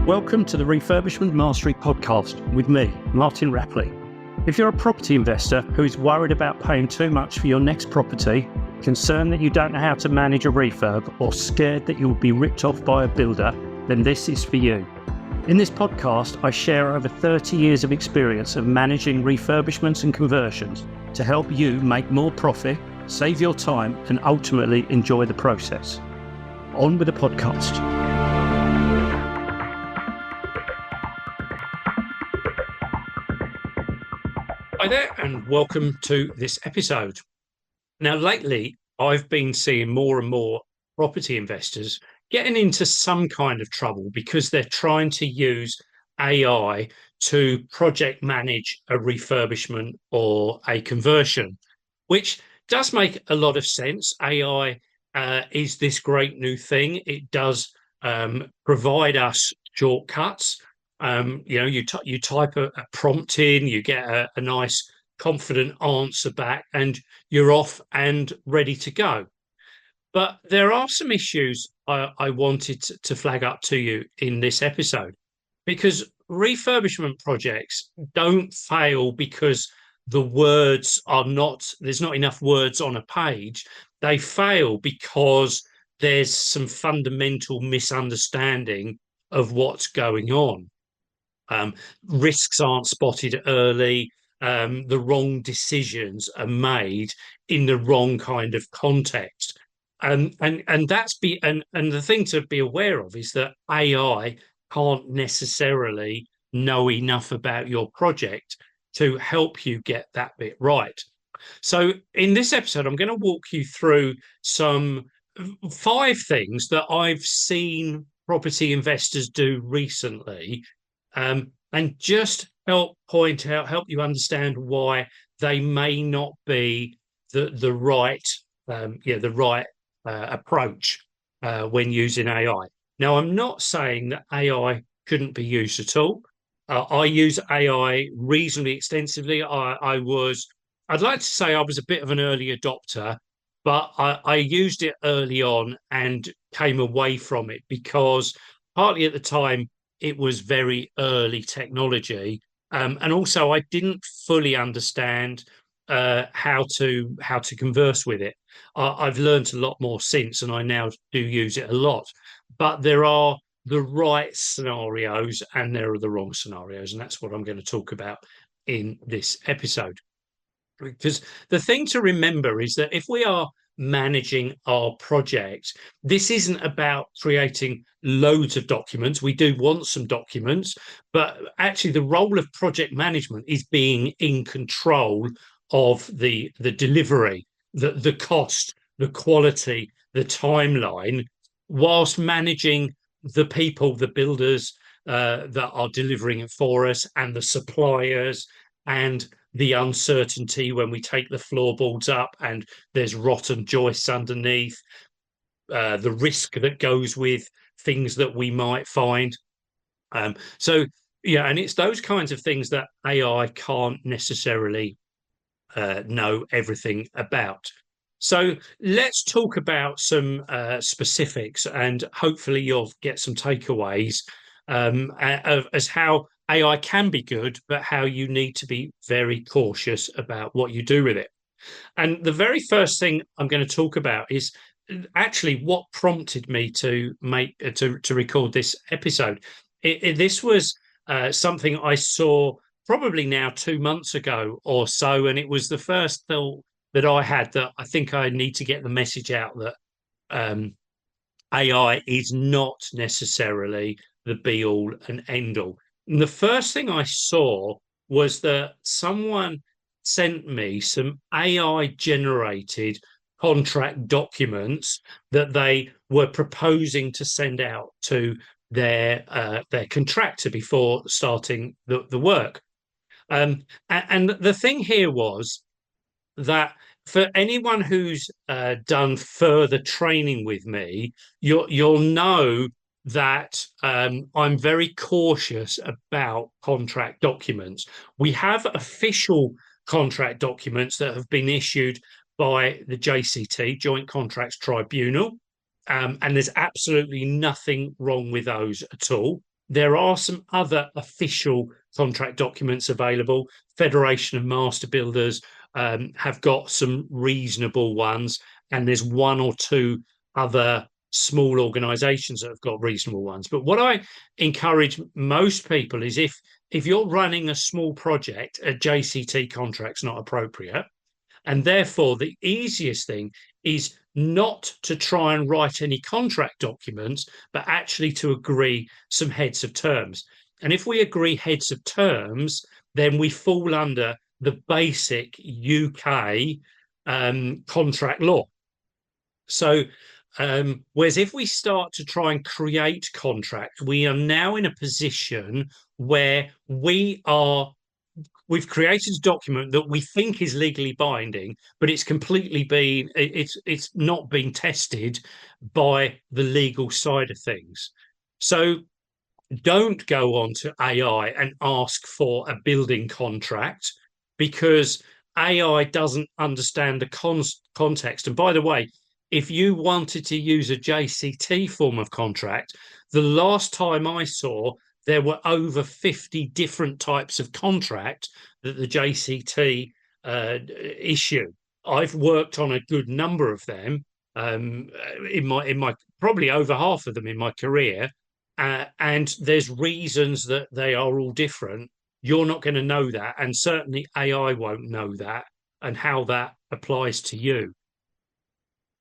Welcome to the Refurbishment Mastery podcast with me, Martin Rapley. If you're a property investor who is worried about paying too much for your next property, concerned that you don't know how to manage a refurb, or scared that you will be ripped off by a builder, then this is for you. In this podcast, I share over 30 years of experience of managing refurbishments and conversions to help you make more profit, save your time, and ultimately enjoy the process. On with the podcast. Hi there, and welcome to this episode. Now, lately, I've been seeing more and more property investors getting into some kind of trouble because they're trying to use AI to project manage a refurbishment or a conversion, which does make a lot of sense. AI is this great new thing. It does provide us shortcuts. You type a prompt in, you get a nice confident answer back, and you're off and ready to go. But there are some issues I wanted to flag up to you in this episode, because refurbishment projects don't fail because there's not enough words on a page. They fail because there's some fundamental misunderstanding of what's going on. Risks aren't spotted early. The wrong decisions are made in the wrong kind of context. And the thing to be aware of is that AI can't necessarily know enough about your project to help you get that bit right. So in this episode, I'm going to walk you through some 5 things that I've seen property investors do recently, and just help you understand why they may not be the right approach when using AI. Now, I'm not saying that AI couldn't be used at all. I use AI reasonably extensively. I'd like to say I was a bit of an early adopter, but I used it early on and came away from it because partly at the time it was very early technology, and also I didn't fully understand how to converse with it. I've learned a lot more since, and I now do use it a lot. But there are the right scenarios and there are the wrong scenarios, and that's what I'm going to talk about in this episode. Because the thing to remember is that if we are managing our project, this isn't about creating loads of documents. We do want some documents, but actually the role of project management is being in control of the delivery, the cost, the quality, the timeline, whilst managing the people, the builders that are delivering it for us, and the suppliers, and the uncertainty when we take the floorboards up and there's rotten joists underneath, the risk that goes with things that we might find. And it's those kinds of things that AI can't necessarily know everything about. So let's talk about some specifics, and hopefully you'll get some takeaways as how AI can be good, but how you need to be very cautious about what you do with it. And the very first thing I'm going to talk about is actually what prompted me to record this episode. This was something I saw probably now 2 months ago or so, and it was the first thought that I had that I think I need to get the message out that AI is not necessarily the be-all and end-all. And the first thing I saw was that someone sent me some AI-generated contract documents that they were proposing to send out to their contractor before starting the work. And the thing here was that for anyone who's done further training with me, you'll know that I'm very cautious about contract documents. We have official contract documents that have been issued by the JCT, Joint Contracts Tribunal, and there's absolutely nothing wrong with those at all. There are some other official contract documents available. Federation of Master Builders have got some reasonable ones, and there's one or two other small organizations that have got reasonable ones. But what I encourage most people is if you're running a small project, a JCT contract's not appropriate. And therefore, the easiest thing is not to try and write any contract documents, but actually to agree some heads of terms. And if we agree heads of terms, then we fall under the basic UK contract law. So, whereas if we start to try and create contract, we are now in a position where we've created a document that we think is legally binding, but it's not been tested by the legal side of things. So don't go on to AI and ask for a building contract, because AI doesn't understand the context. And by the way, if you wanted to use a JCT form of contract, the last time I saw, there were over 50 different types of contract that the JCT issue. I've worked on a good number of them, in my probably over half of them in my career, and there's reasons that they are all different. You're not going to know that, and certainly AI won't know that, and how that applies to you.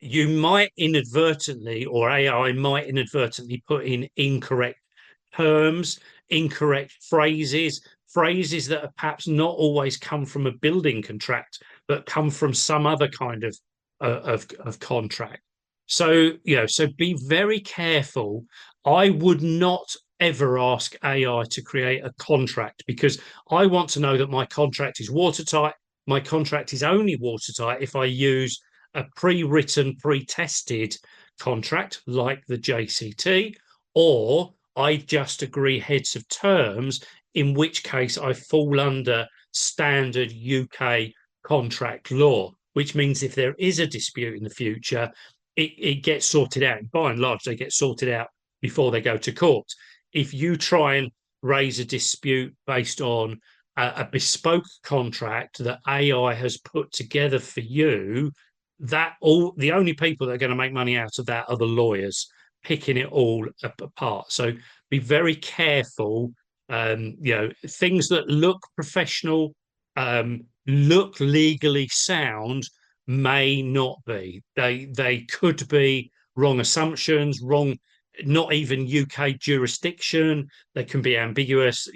You might inadvertently, or AI might inadvertently put in incorrect terms, incorrect phrases that are perhaps not always come from a building contract, but come from some other kind of contract. So, so be very careful. I would not ever ask AI to create a contract, because I want to know that my contract is watertight. My contract is only watertight if I use a pre-written, pre-tested contract like the JCT, or I just agree heads of terms, in which case I fall under standard UK contract law, which means if there is a dispute in the future, it gets sorted out. By and large, they get sorted out before they go to court. If you try and raise a dispute based on a bespoke contract that AI has put together for you, the only people that are going to make money out of that are the lawyers picking it all apart. So be very careful. Things that look professional, look legally sound, may not be. They could be wrong assumptions, wrong, not even UK jurisdiction. They can be ambiguous,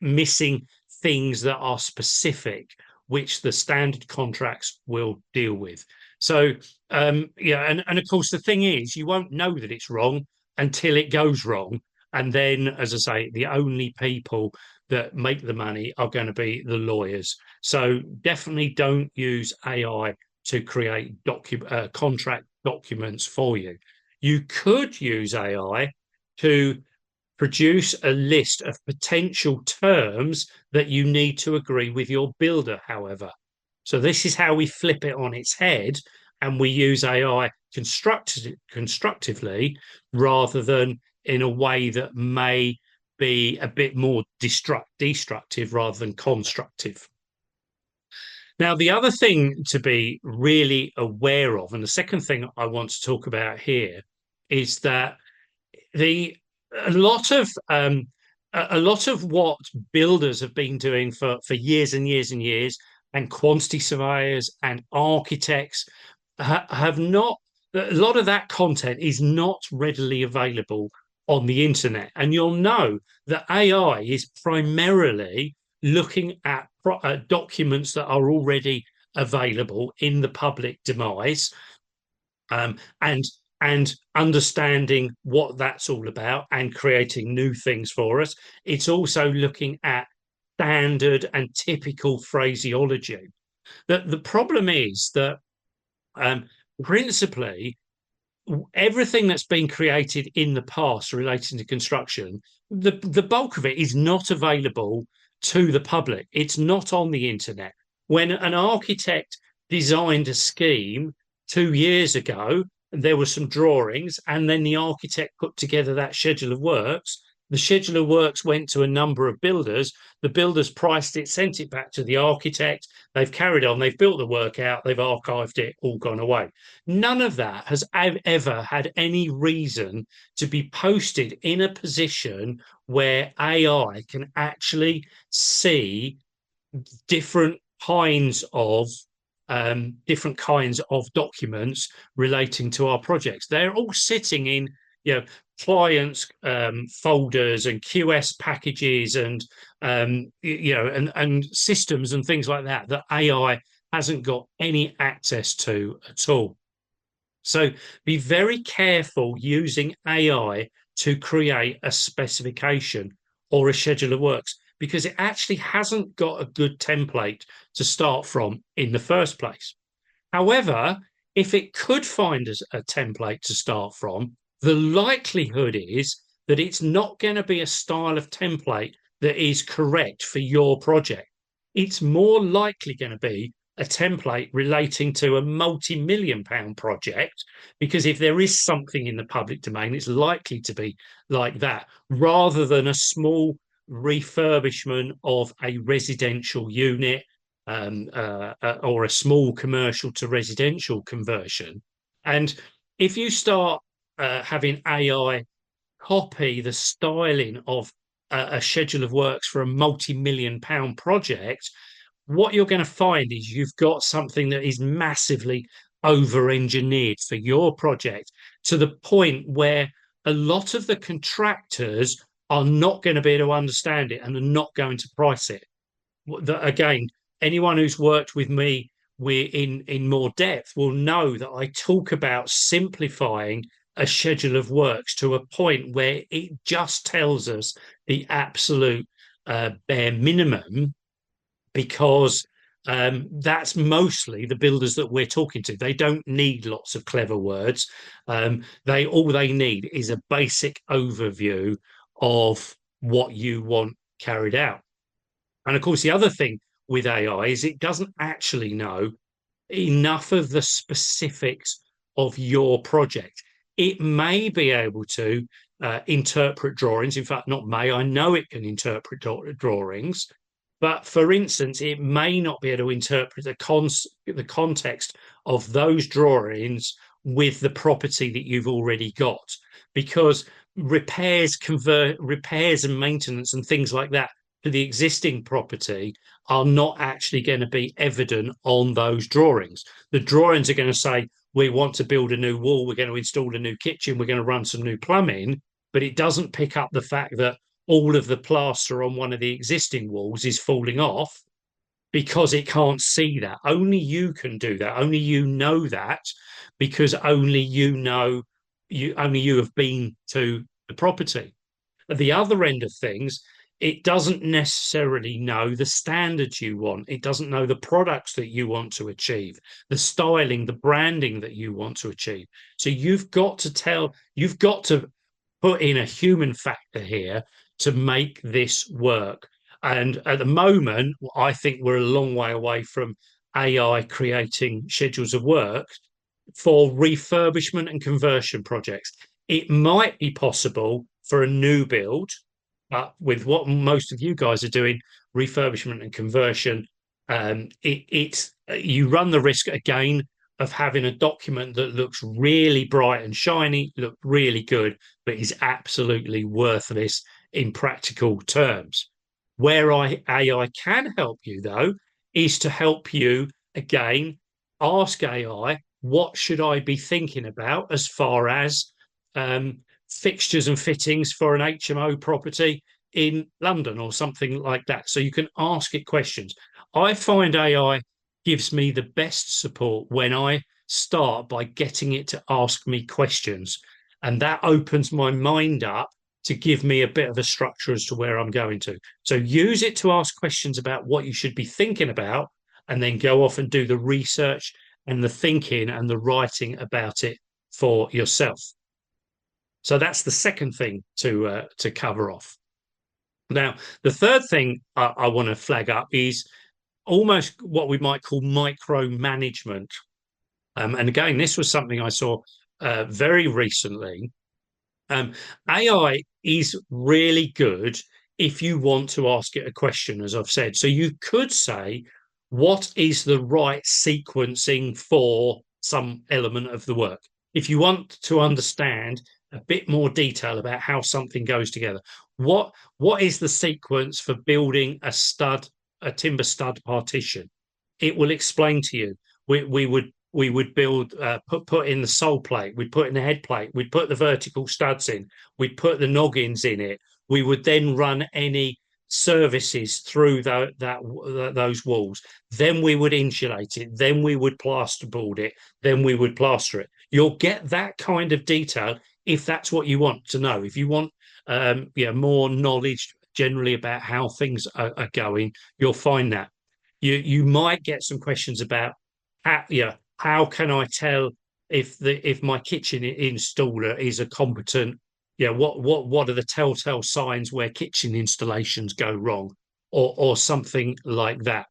missing things that are specific, which the standard contracts will deal with. So, and of course, the thing is, you won't know that it's wrong until it goes wrong. And then, as I say, the only people that make the money are going to be the lawyers. So definitely don't use AI to create contract documents for you. You could use AI to produce a list of potential terms that you need to agree with your builder, however. So this is how we flip it on its head, and we use AI constructively rather than in a way that may be a bit more destructive rather than constructive. Now, the other thing to be really aware of, and the second thing I want to talk about here, is that the a lot of what builders have been doing for years and years and years, and quantity surveyors and architects have not. A lot of that content is not readily available on the internet, and you'll know that AI is primarily looking at documents that are already available in the public demise, and understanding what that's all about and creating new things for us. It's also looking at standard and typical phraseology. The problem is that principally, everything that's been created in the past relating to construction, the bulk of it is not available to the public. It's not on the internet. When an architect designed a scheme 2 years ago, there were some drawings, and then the architect put together that schedule of works. The schedule of works went to a number of builders. The builders priced it, sent it back to the architect. They've carried on. They've built the work out. They've archived it, all gone away. None of that has ever had any reason to be posted in a position where AI can actually see different kinds of different kinds of documents relating to our projects. They're all sitting in, you know, clients folders and QS packages and and systems and things like that that AI hasn't got any access to at all. So be very careful using AI to create a specification or a schedule of works because it actually hasn't got a good template to start from in the first place. However, if it could find us a template to start from, the likelihood is that it's not going to be a style of template that is correct for your project. It's more likely going to be a template relating to a multi-million pound project, because if there is something in the public domain, it's likely to be like that rather than a small refurbishment of a residential unit or a small commercial to residential conversion. And if you start having AI copy the styling of a schedule of works for a multi-million pound project, what you're going to find is you've got something that is massively over engineered for your project to the point where a lot of the contractors are not going to be able to understand it and are not going to price it. Again, anyone who's worked with me in more depth will know that I talk about simplifying a schedule of works to a point where it just tells us the absolute bare minimum, because that's mostly the builders that we're talking to. They don't need lots of clever words. They all they need is a basic overview of what you want carried out. And of course, the other thing with AI is it doesn't actually know enough of the specifics of your project. It may be able to interpret drawings. In fact, not may, I know it can interpret drawings. But for instance, it may not be able to interpret the context of those drawings with the property that you've already got, because repairs and maintenance and things like that to the existing property are not actually going to be evident on those drawings. The drawings are going to say, we want to build a new wall, we're going to install a new kitchen, we're going to run some new plumbing, but it doesn't pick up the fact that all of the plaster on one of the existing walls is falling off, because it can't see that. Only you can do that. Only you know that, because only you have been to the property. At the other end of things, it doesn't necessarily know the standards you want. It doesn't know the products that you want to achieve, the styling, the branding that you want to achieve. So you've got to put in a human factor here to make this work. And at the moment, I think we're a long way away from AI creating schedules of work for refurbishment and conversion projects. It might be possible for a new build, but with what most of you guys are doing, refurbishment and conversion, you run the risk again of having a document that looks really bright and shiny, look really good, but is absolutely worthless in practical terms. Where AI can help you, though, is to help you again ask AI, what should I be thinking about as far as fixtures and fittings for an HMO property in London or something like that? So you can ask it questions. I find AI gives me the best support when I start by getting it to ask me questions. And that opens my mind up to give me a bit of a structure as to where I'm going to. So use it to ask questions about what you should be thinking about, and then go off and do the research and the thinking and the writing about it for yourself. So that's the second thing to cover off. Now, the third thing I want to flag up is almost what we might call micromanagement. And again, this was something I saw very recently. Um, AI is really good if you want to ask it a question, as I've said. So you could say, what is the right sequencing for some element of the work? If you want to understand a bit more detail about how something goes together, what is the sequence for building a timber stud partition? It will explain to you. We would build put in the sole plate, we'd put in the head plate, we'd put the vertical studs in, we'd put the noggins in it. We would then run any services through those walls. Then we would insulate it. Then we would plasterboard it. Then we would plaster it. You'll get that kind of detail if that's what you want to know. If you want more knowledge generally about how things are going, you'll find that. You might get some questions about how can I tell if my kitchen installer is a competent, what are the telltale signs where kitchen installations go wrong, or something like that.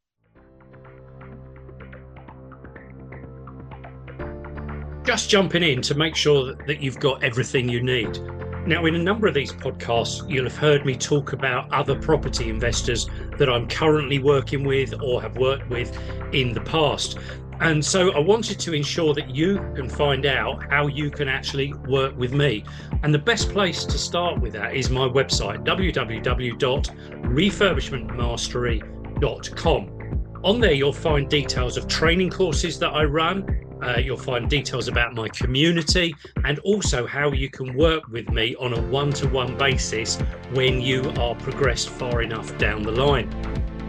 Just jumping in to make sure that you've got everything you need. Now, in a number of these podcasts, you'll have heard me talk about other property investors that I'm currently working with or have worked with in the past. And so I wanted to ensure that you can find out how you can actually work with me. And the best place to start with that is my website, www.refurbishmentmastery.com. On there, you'll find details of training courses that I run. You'll find details about my community and also how you can work with me on a one-to-one basis when you are progressed far enough down the line.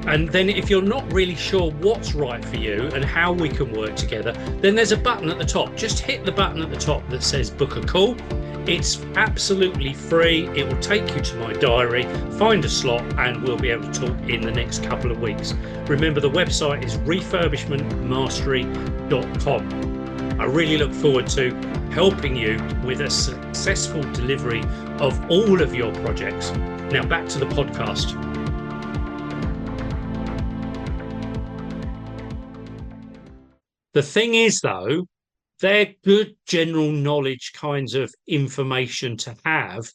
And then if you're not really sure what's right for you and how we can work together, then there's a button at the top. Just hit the button at the top that says book a call. It's absolutely free. It will take you to my diary, find a slot, and we'll be able to talk in the next couple of weeks. Remember, the website is refurbishmentmastery.com. I really look forward to helping you with a successful delivery of all of your projects. Now back to the podcast. The thing is, though, they're good general knowledge kinds of information to have,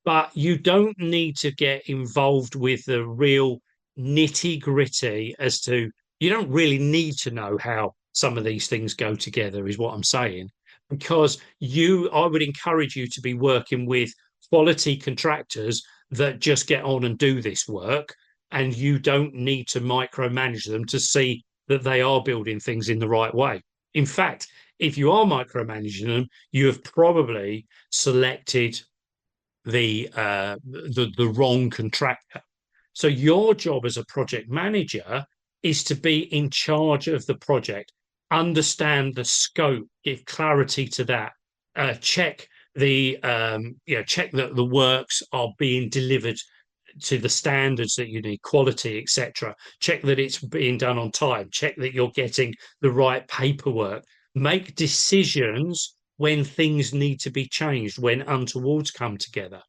but you don't need to get involved with the real nitty gritty you don't really need to know how some of these things go together, is what I'm saying. Because I would encourage you to be working with quality contractors that just get on and do this work, and you don't need to micromanage them to see that they are building things in the right way. In fact, if you are micromanaging them, you have probably selected the wrong contractor. So your job as a project manager is to be in charge of the project, understand the scope, give clarity to that, check check that the works are being delivered to the standards that you need, quality, etc. Check that it's being done on time. Check that you're getting the right paperwork. Make decisions when things need to be changed, when untowards come together.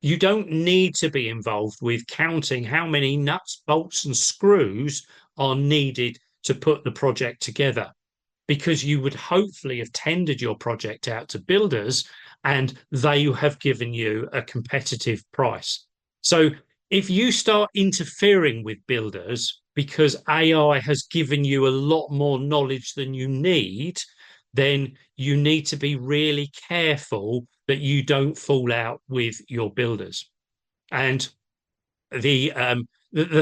You don't need to be involved with counting how many nuts, bolts, and screws are needed to put the project together, because you would hopefully have tendered your project out to builders and they have given you a competitive price. So if you start interfering with builders because AI has given you a lot more knowledge than you need, then you need to be really careful that you don't fall out with your builders. And the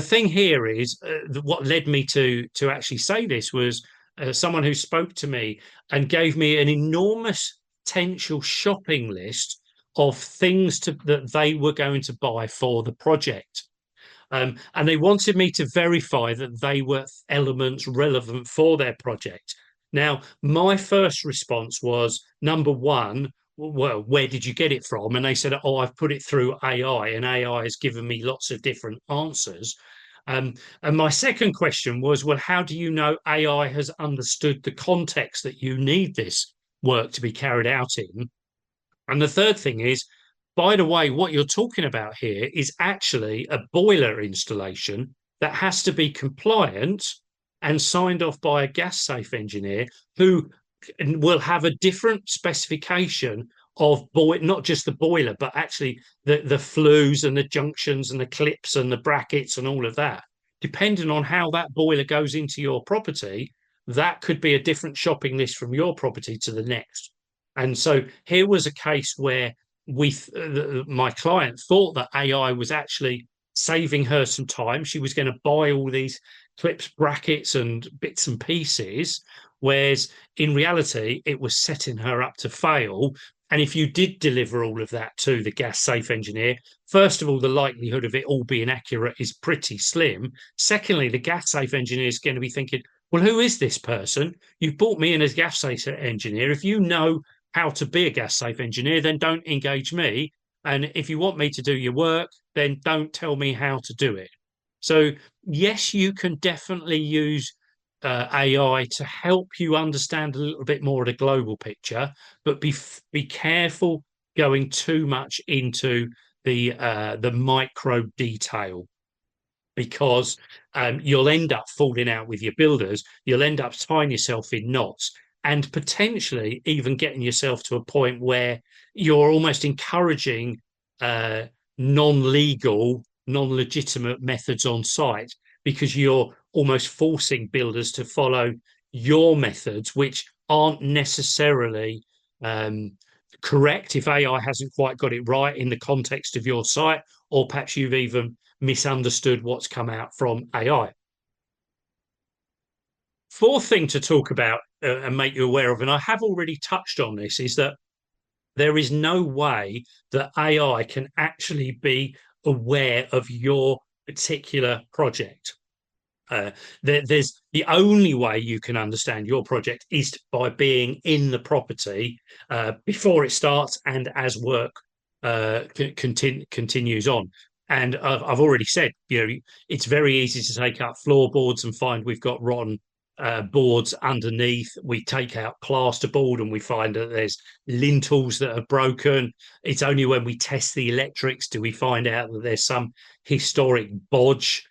thing here is what led me to actually say this was someone who spoke to me and gave me an enormous potential shopping list of things that they were going to buy for the project. And they wanted me to verify that they were elements relevant for their project. Now, my first response was, number one, well, where did you get it from? And they said, oh, I've put it through AI, and AI has given me lots of different answers. And my second question was, well, how do you know AI has understood the context that you need this work to be carried out in? And the third thing is, by the way, what you're talking about here is actually a boiler installation that has to be compliant and signed off by a gas safe engineer who will have a different specification of not just the boiler, but actually the flues and the junctions and the clips and the brackets and all of that. Depending on how that boiler goes into your property, that could be a different shopping list from your property to the next. And so here was a case where my client thought that AI was actually saving her some time. She was going to buy all these clips, brackets, and bits and pieces, whereas in reality, it was setting her up to fail. And if you did deliver all of that to the gas safe engineer, first of all, the likelihood of it all being accurate is pretty slim. Secondly, the gas safe engineer is going to be thinking, well, who is this person? You've brought me in as gas safe engineer. If you know how to be a gas safe engineer, then don't engage me. And if you want me to do your work, then don't tell me how to do it. So, yes, you can definitely use AI to help you understand a little bit more of the global picture, but be careful going too much into the micro detail, because you'll end up falling out with your builders. You'll end up tying yourself in knots and potentially even getting yourself to a point where you're almost encouraging uh, non-legal, non-legitimate methods on site, because you're almost forcing builders to follow your methods, which aren't necessarily um, correct if AI hasn't quite got it right in the context of your site, or perhaps you've even misunderstood what's come out from AI. Fourth thing to talk about and make you aware of, and I have already touched on this, is that there is no way that AI can actually be aware of your particular project. There's the only way you can understand your project is by being in the property before it starts and as work continues on. And I've already said, it's very easy to take out floorboards and find we've got rotten boards underneath. We take out plasterboard and we find that there's lintels that are broken. It's only when we test the electrics do we find out that there's some historic bodge.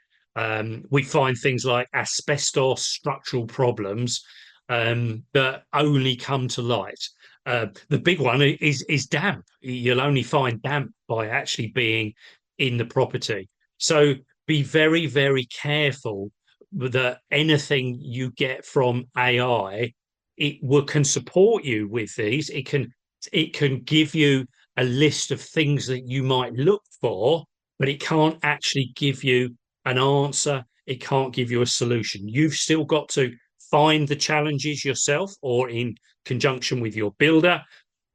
We find things like asbestos, structural problems that only come to light. The big one is damp. You'll only find damp by actually being in the property. So be very, very careful that anything you get from AI, can support you with these. It can give you a list of things that you might look for, but it can't actually give you an answer. It can't give you a solution. You've still got to find the challenges yourself or in conjunction with your builder.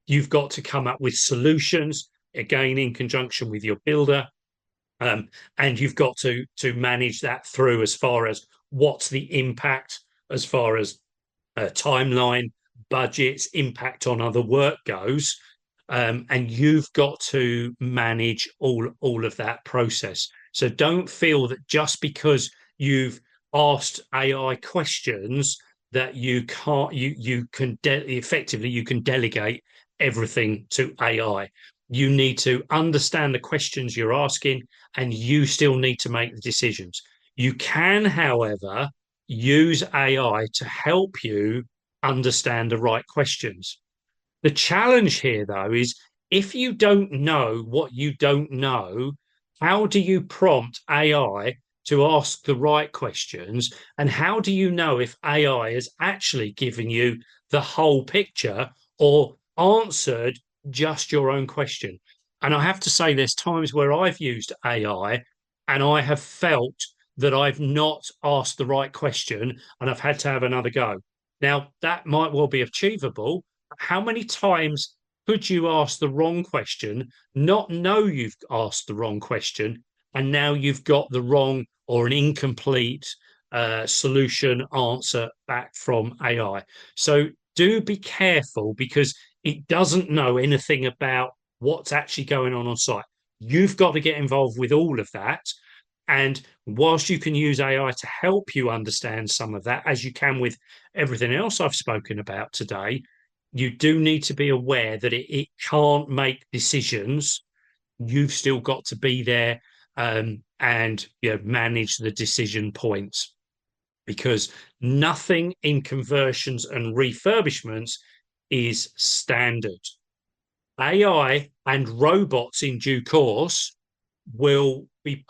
You've got to come up with solutions, again, in conjunction with your builder. And you've got to manage that through as far as what's the impact, as far as timeline, budgets, impact on other work goes. And you've got to manage all of that process. So don't feel that just because you've asked AI questions that you can't you can effectively you can delegate everything to AI. You need to understand the questions you're asking, and you still need to make the decisions. You can, however, use AI to help you understand the right questions. The challenge here, though, is if you don't know what you don't know, how do you prompt AI to ask the right questions? And how do you know if AI has actually given you the whole picture or answered just your own question? And I have to say, there's times where I've used AI and I have felt that I've not asked the right question and I've had to have another go. Now, that might well be achievable. How many times could you ask the wrong question, not know you've asked the wrong question, and now you've got the wrong or an incomplete solution answer back from AI? So do be careful, because it doesn't know anything about what's actually going on site. You've got to get involved with all of that. And whilst you can use AI to help you understand some of that, as you can with everything else I've spoken about today, you do need to be aware that it can't make decisions. You've still got to be there and manage the decision points, because nothing in conversions and refurbishments is standard. AI and robots in due course will be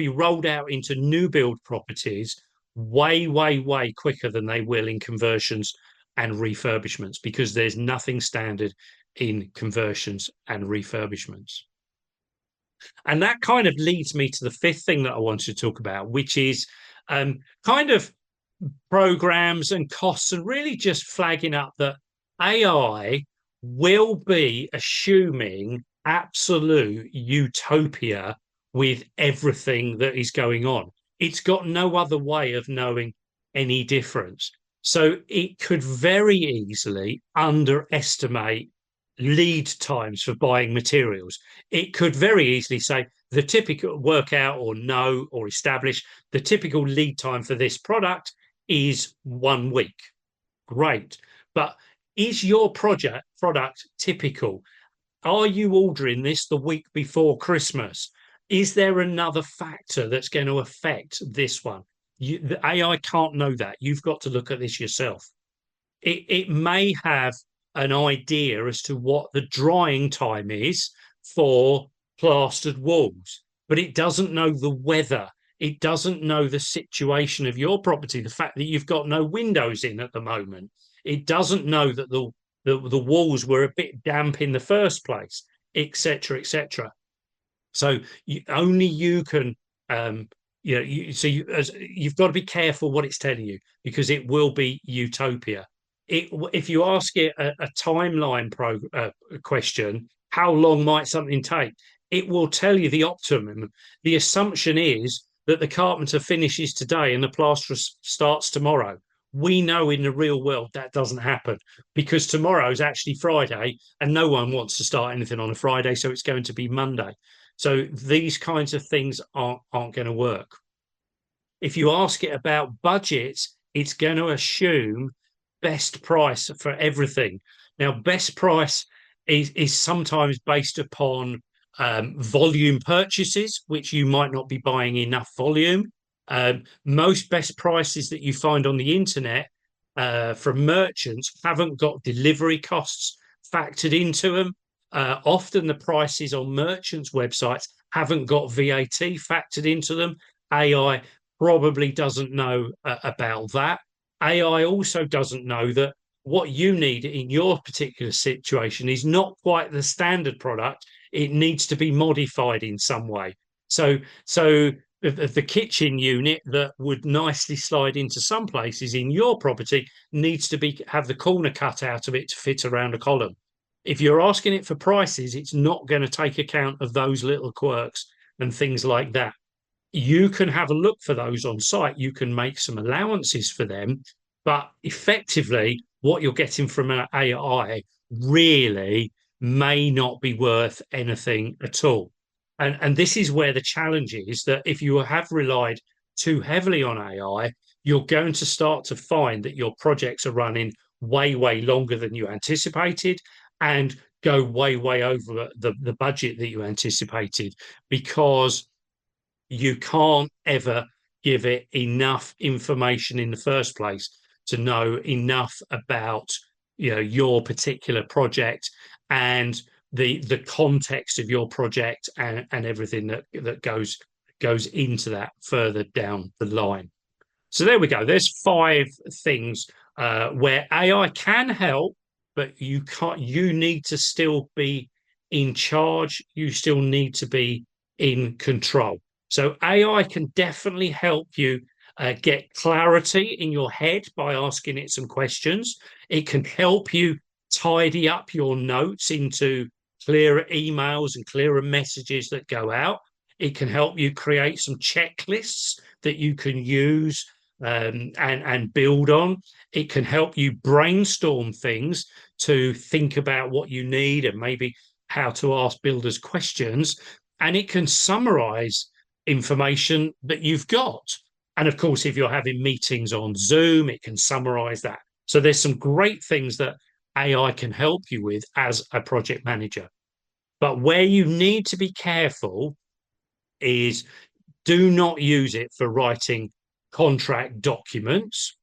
rolled out into new build properties way, way, way quicker than they will in conversions and refurbishments, because there's nothing standard in conversions and refurbishments. And that kind of leads me to the fifth thing that I wanted to talk about, which is kind of programs and costs, and really just flagging up that AI will be assuming absolute utopia with everything that is going on. It's got no other way of knowing any difference. So it could very easily underestimate lead times for buying materials. It could very easily say the typical work out or know or establish the typical lead time for this product is 1 week. Great. But is your product typical? Are you ordering this the week before Christmas? Is there another factor that's going to affect this one? The AI can't know that. You've got to look at this yourself. It may have an idea as to what the drying time is for plastered walls, but it doesn't know the weather. It doesn't know the situation of your property, the fact that you've got no windows in at the moment. It doesn't know that the walls were a bit damp in the first place, etc., etc. So only you can, you've got to be careful what it's telling you, because it will be utopia. If you ask it a timeline question, how long might something take? It will tell you the optimum. The assumption is that the carpenter finishes today and the plasterer starts tomorrow. We know in the real world that doesn't happen, because tomorrow is actually Friday and no one wants to start anything on a Friday, so it's going to be Monday. So these kinds of things aren't going to work. If you ask it about budgets, it's going to assume best price for everything. Now, best price is sometimes based upon volume purchases, which you might not be buying enough volume. Most best prices that you find on the internet from merchants haven't got delivery costs factored into them. Often the prices on merchants' websites haven't got VAT factored into them. AI probably doesn't know about that. AI also doesn't know that what you need in your particular situation is not quite the standard product. It needs to be modified in some way. So the kitchen unit that would nicely slide into some places in your property needs to have the corner cut out of it to fit around a column. If you're asking it for prices, it's not going to take account of those little quirks and things like that. You can have a look for those on site. You can make some allowances for them, but effectively, what you're getting from an AI really may not be worth anything at all. And this is where the challenge is, that if you have relied too heavily on AI, you're going to start to find that your projects are running way, way longer than you anticipated and go way, way over the budget that you anticipated, because you can't ever give it enough information in the first place to know enough about your particular project and the context of your project and everything that goes into that further down the line. So there we go. There's 5 things where AI can help, but you can't. You need to still be in charge. You still need to be in control. So AI can definitely help you get clarity in your head by asking it some questions. It can help you tidy up your notes into clearer emails and clearer messages that go out. It can help you create some checklists that you can use and build on. It can help you brainstorm things to think about what you need and maybe how to ask builders questions. And it can summarize information that you've got. And of course, if you're having meetings on Zoom, it can summarize that. So there's some great things that AI can help you with as a project manager. But where you need to be careful is, do not use it for writing contract documents.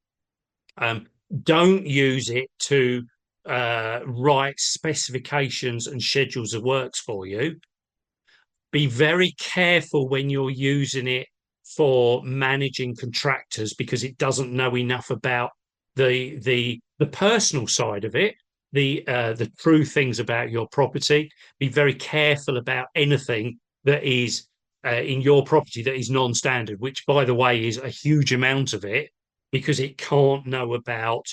Don't use it to write specifications and schedules of works for you. Be very careful when you're using it for managing contractors, because it doesn't know enough about the personal side of it, the true things about your property. Be very careful about anything that is in your property that is non-standard, which, by the way, is a huge amount of it, because it can't know about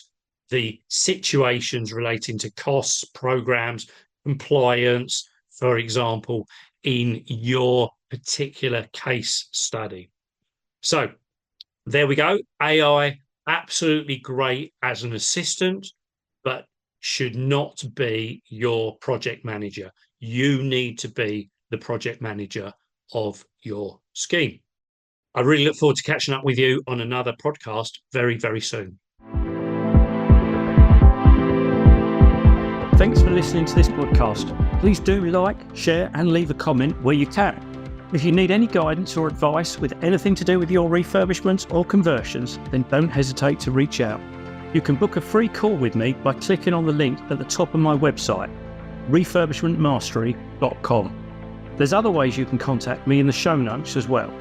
the situations relating to costs, programs, compliance, for example, in your particular case study. So there we go. AI, absolutely great as an assistant, but should not be your project manager. You need to be the project manager of your scheme. I really look forward to catching up with you on another podcast very, very soon. Thanks for listening to this podcast. Please do like, share, and leave a comment where you can. If you need any guidance or advice with anything to do with your refurbishments or conversions, then don't hesitate to reach out. You can book a free call with me by clicking on the link at the top of my website, refurbishmentmastery.com. There's other ways you can contact me in the show notes as well.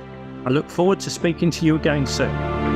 I look forward to speaking to you again soon.